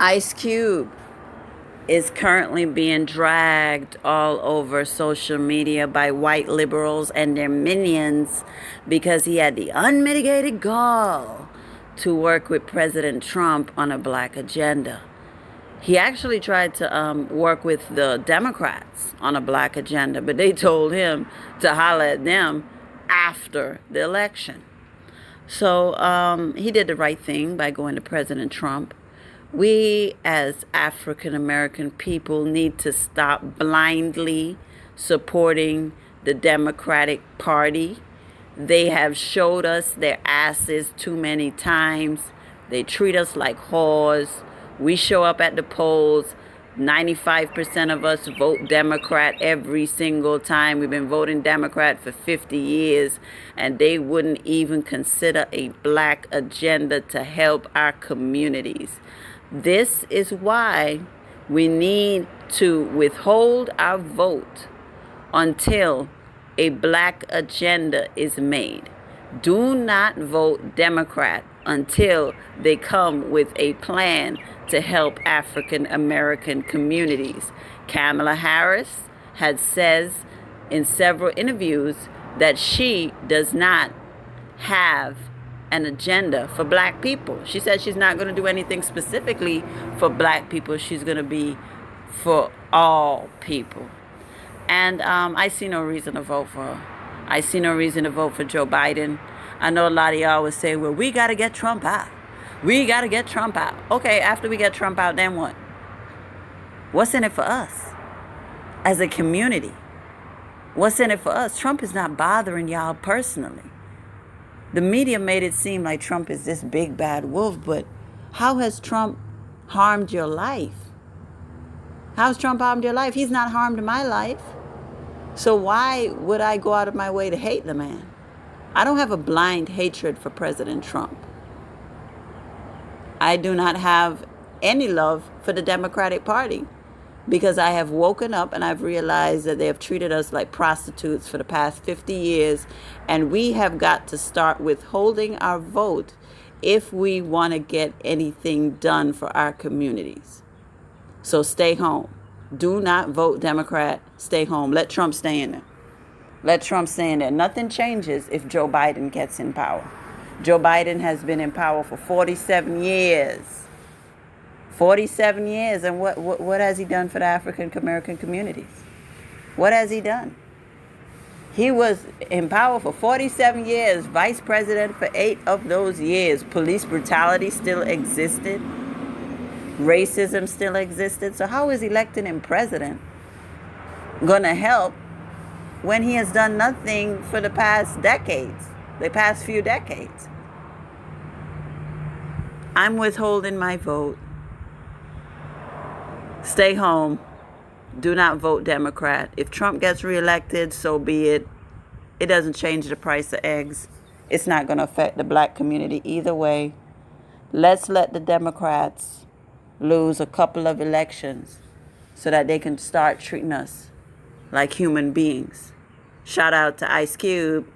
Ice Cube is currently being dragged all over social media by white liberals and their minions because he had the unmitigated gall to work with President Trump on a black agenda. He actually tried to work with the Democrats on a black agenda, but they told him to holler at them after the election. So he did the right thing by going to President Trump. We as African American people need to stop blindly supporting the Democratic Party. They have showed us their asses too many times. They treat us like whores. We show up at the polls. 95% of us vote Democrat every single time. We've been voting Democrat for 50 years, and they wouldn't even consider a black agenda to help our communities. This is why we need to withhold our vote until a black agenda is made. Do not vote Democrat until they come with a plan to help African American communities. Kamala Harris says in several interviews that she does not have an agenda for black people. She said she's not going to do anything specifically for black people. She's going to be for all people. And I see no reason to vote for her. I see no reason to vote for Joe Biden. I know a lot of y'all would say, well, we got to get Trump out. We got to get Trump out. Okay, after we get Trump out, then what? What's in it for us as a community? What's in it for us? Trump is not bothering y'all personally. The media made it seem like Trump is this big bad wolf, but how has Trump harmed your life? How's Trump harmed your life? He's not harmed my life. So why would I go out of my way to hate the man? I don't have a blind hatred for President Trump. I do not have any love for the Democratic Party because I have woken up and I've realized that they have treated us like prostitutes for the past 50 years, and we have got to start withholding our vote if we want to get anything done for our communities. So stay home. Do not vote Democrat. Stay home. Let Trump stay in there. Let Trump stay in there. Nothing changes if Joe Biden gets in power. Joe Biden has been in power for 47 years. 47 years. And what has he done for the African American communities? What has he done? He was in power for 47 years, vice president for 8 of those years. Police brutality still existed. Racism still existed. So how is electing him president going to help when he has done nothing for the past decades, the past few decades? I'm withholding my vote. Stay home. Do not vote Democrat. If Trump gets reelected, so be it. It doesn't change the price of eggs. It's not going to affect the black community either way. Let's let the Democrats lose a couple of elections so that they can start treating us like human beings. Shout out to Ice Cube.